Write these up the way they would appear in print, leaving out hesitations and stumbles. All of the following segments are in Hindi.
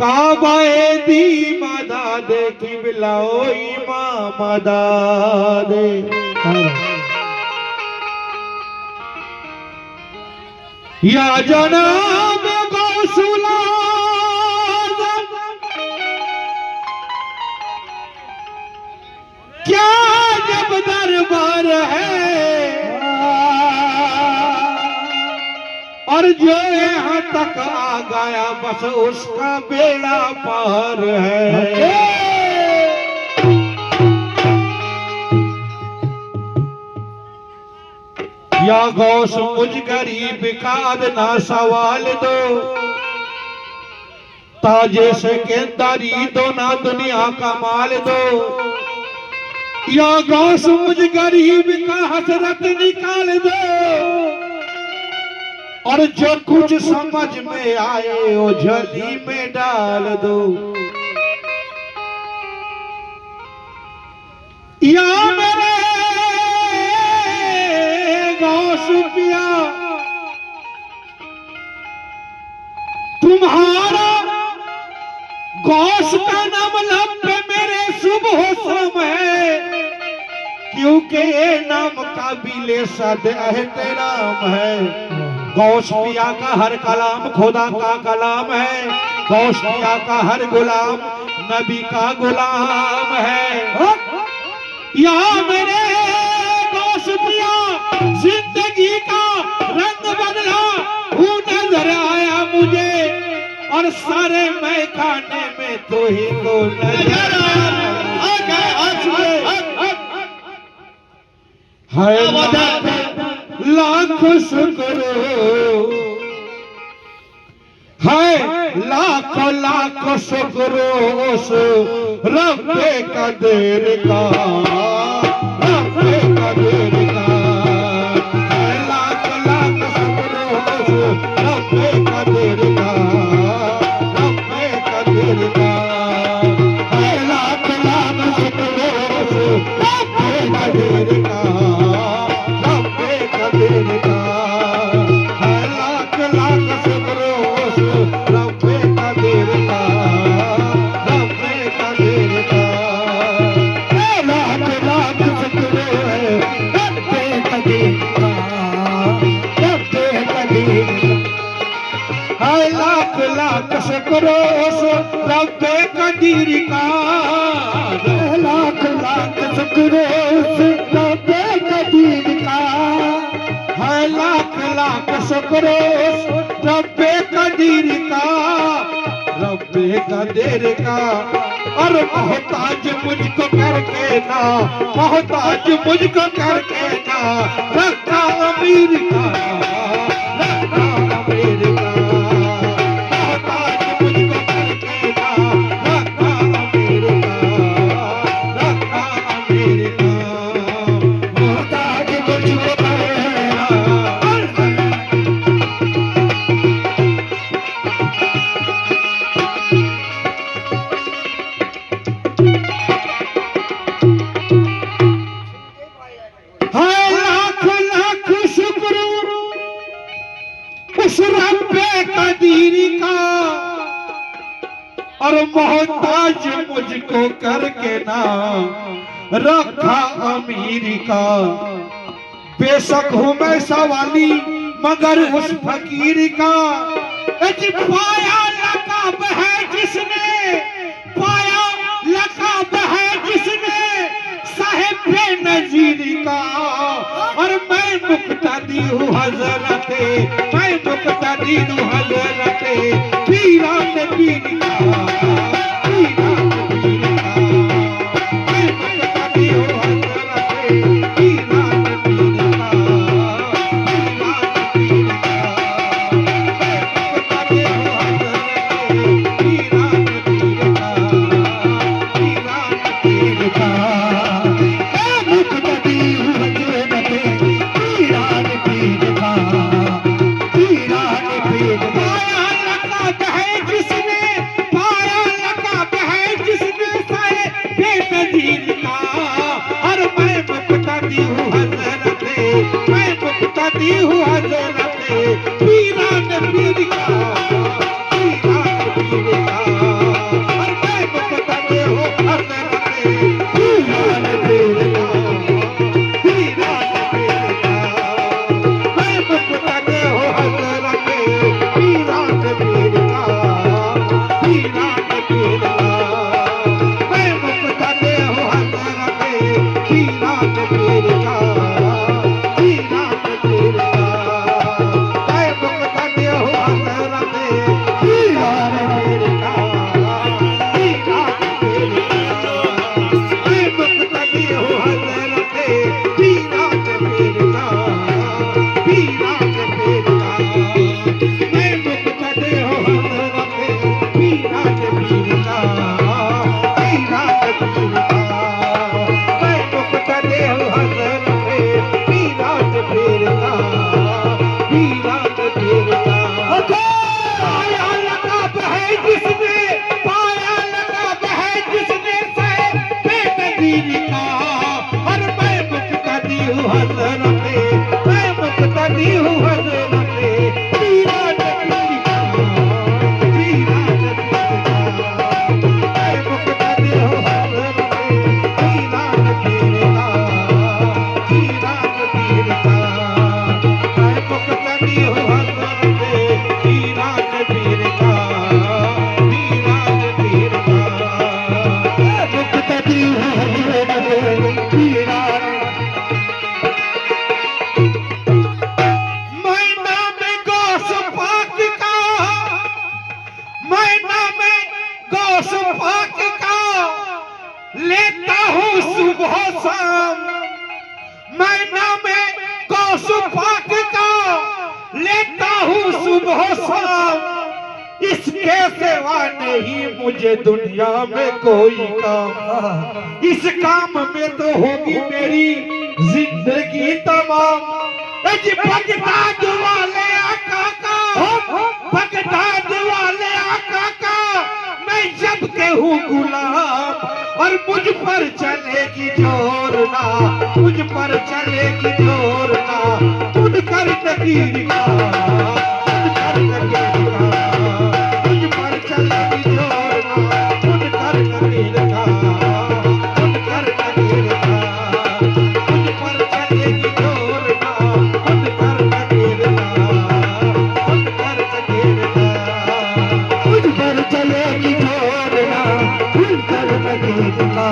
काबाए दी मदद किबलाओ इमाम मदद या जनाब गौसुला क्या जब दरबार है और जो यहाँ तक आ गया बस उसका बेड़ा पार है। या गौस मुझ गरीब का ना सवाल दो, ताजे सेकेंदारी दो ना दुनिया का माल दो। या गौस मुझ गरीब का हसरत निकाल दो, और जो कुछ समझ में आए वो झोली में डाल दो। या मेरे गौस पिया तुम्हारा गौस का नाम लब पे मेरे सुबह शाम है, क्योंकि ये नाम काबिले सद एहतराम है। गौस पिया का हर कलाम खुदा का कलाम है, गौस पिया का हर गुलाम नबी का गुलाम है। या मेरे गौस पिया जिंदगी का रंग बदला हूँ नजर आया मुझे, और सारे मैं खाने में तो ही तो नजर आया। लाख शुक्र है, लाख लाख शुक्र उस रब्बे कदीर का, रब्बे कदीर का। लाख लाख शुक्र उस रब्बे कदीर का, रब्बे कदीर का। लाख लाख शुक्र उस रब्बे कदीर का, लाख लाख शुक्र उस रब्बे कदीर का, रब्बे कदीर का। लाख लाख शुक्र है रब्बे कदीर का, रब्बे कदीर का। लाख लाख शुक्र उस रब्बे कदीर का, लाख लाख शुक्र उस रब्बे कदीर का। लाख लाख शुक्र रब्बे कदीर का, रब्बे कदीर का। और मोहताज मुझको करके ना, मोहताज मुझको करके ना रखा अमीर का, रखा अमीर का। मोहताज मुझको करके ना रखा अमीर का, रखा अमीर का। मोहताज मुझको उस रब्बे कदीर का, और मोहताज मुझको करके ना रखा अमीर का। बेशक हूँ मैं सवाली मगर उस फकीर का, पाया लकाब है जिसने, पाया लकाब है जिसने साहिब नजीर का। और मैं मुक्तदी हूँ हजरत, मैं मुक्तदी हूँ हजरत पीरान पीर का, पीरान पीर का। मैं मुक्तदी हूँ हजरत पीरान पीर का, पीरान पीर का। मैं मुक्तदी हूँ हजरत पीरान पीर का, पीरान पीर का। मैं मुक्तदी हूँ हजरत पीरान पीर का, पीरान पीर का। का वीरान पीर का। पाया लकाब है जिसने, पाया लकाब है जिसने साहिब नजीर का। और मैं मुक्तदी हूँ हजरते, मैं मुक्तदी हूँ हजरते वीरान पीर का, वीरान पीर का। मैं मुक्तदी हूँ हजरते वीरान पीर का, वीरान पीर का। मैं मुक्तदी हूँ हजरते वीरान पीर का, वीरान पीर का। मुक्तदी हूँ हजरते वीरान। मैं नाम गौस पाक का, मैं नाम गौस पाक का लेता हूँ सुबह शाम। मैं नाम गौस पाक का लेता हूँ सुबह शाम। इसके सिवा नहीं मुझे दुनिया में कोई काम। इस काम में तो होगी मेरी जिंदगी तमाम। बगदाद वाले आका का, बगदाद वाले आका का मैं जब के हूँ गुलाम। और मुझ पर चलेगी जोरना, मुझ पर चलेगी जोरना उनकर नकीर का, उनकर नकीर का। मुझ पर चलेगी जोरना उनकर नकीर का, उनकर नकीर का। मुझ पर चलेगी जोरना उनकर नकीर का, उनकर नकीर का। मुझ पर चलेगी जोरना उनकर नकीर का,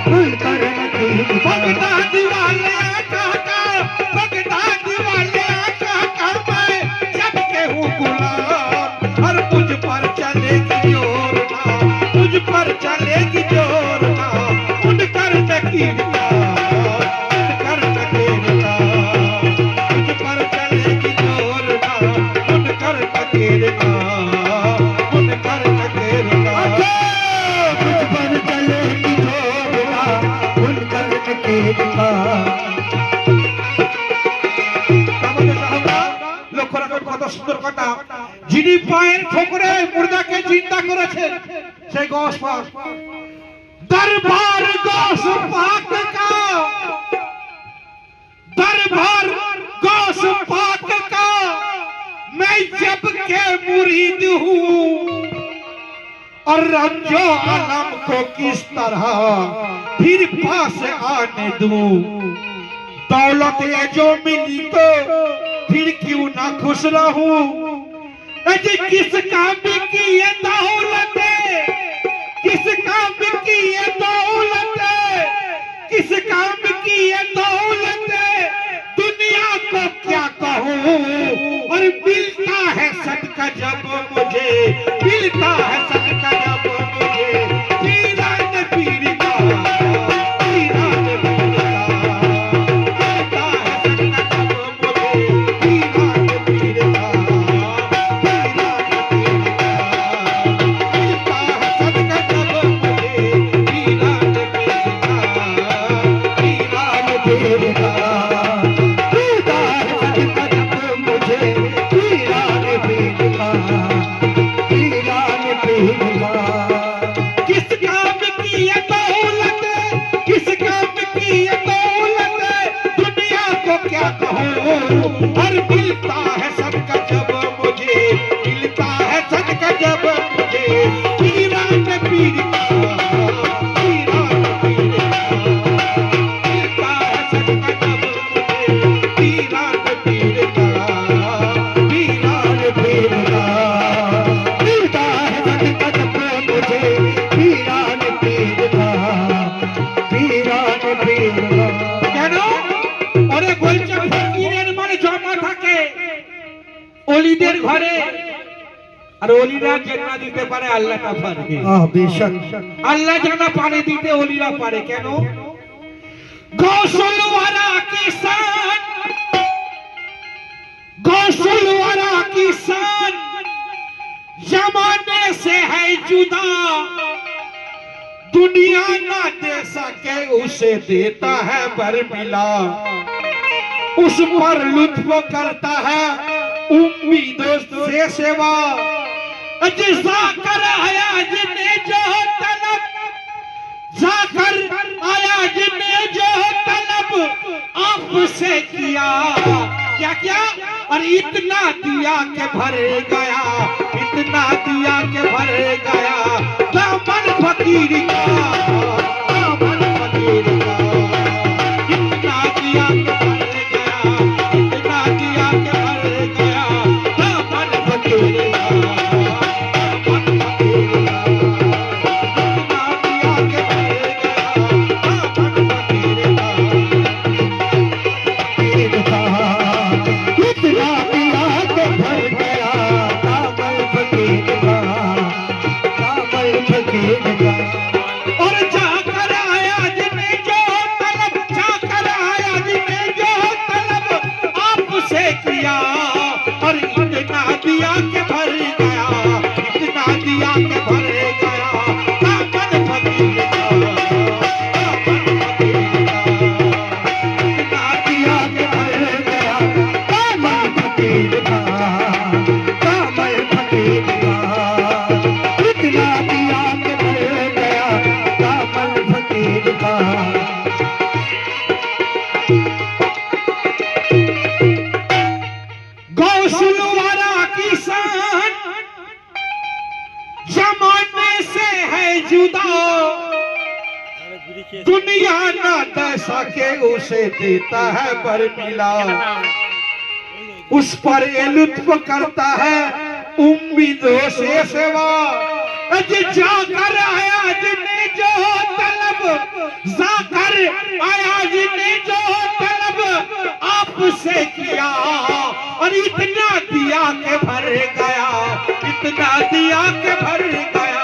उनकर नकीर का। बगदाद वाले आका का, बगदाद वाले आका का मैं जब के हूँ गुलाम। और मुझ पर चलेगी जोरना, मुझ पर चलेगी जोरना उनकर नकीर का, उनकर नकीर का। मुझ पर चलेगी जोरना उनकर नकीर का, उनकर नकीर का। मुझ पर चलेगी जोरना उनकर नकीर का। লক্ষ্য রাখুন কত সুন্দর কথা। যিনি পায়ের ঠোকরে মুর্দাকে জিন্দা করেছেন সেই গৌস পাক। दरबार गौस पाक का, दरबार गौस पाक का मैं जब के मुरीद हूँ। और रंजो आलम को किस तरह फिर पास आने दूं। दौलत ये जो मिली तो फिर क्यों ना खुश रहूं। अजी किस काम की ये दौलत है, किस काम की ये दौलत है, किस काम की ये दौलत है दुनिया को क्या कहूँ। और मिलता है सदका जब मुझे, मिलता है सदका जब मुझे वीरान पीर का, वीरान पीर का। मिलता है सदका जब मुझे वीरान पीर का, वीरान पीर का। मिलता है सदका जब मुझे वीरान पीर का, वीरान पीर का। मिलता है सदका जब मुझे वीरान पीर का, वीरान पीर का। किस काम की ये दौलत है, किस काम की ये दौलत है दुनिया को क्या कहूँ। और मिलता है सदका जब मुझे, मिलता है सदका जब मुझे वीरान पीर का, वीरान पीर का। मिलता है सदका जब मुझे वीरान पीर का, वीरान पीर का। मिलता है सदका जब मुझे वीरान पीर का, वीरान पीर का। কেন ওরে বলছে ফকিরের মানে জমা থাকে অলিদের ঘরে। আর অলিরা জান্নাত দিতে পারে, আল্লাহ না পারে। বেশক আল্লাহ জানা পারে দিতে, অলিরা পারে কেন। গৌসুল ওয়ারা কি শান, गौसुल वरा की शान जमाने से है जुदा। दुनिया ना दे सके उसे देता है बरमिला। उस पर लुत्फ करता है उम्मीदों से सेवा। जाकर आया जिन्हें जो तलब, जाकर आया जिन्हें जो तलब आपसे किया। क्या क्या? और इतना दिया के भर गया, इतना दिया के भर गया दामन फकीर का, दामन फकीर का। इतना दिया के भर गया, इतना दिया के भर गया दामन फकीर का। दुनिया ना दे सके उसे देता है बरमिला, उस पर ये लुत्फ करता है उम्मीदों से सेवा। जाकर आया जिन्हें जो तलब, जाकर आया जिन्हें जो तलब आपसे किया। और इतना दिया के भर गया, इतना दिया के भर गया।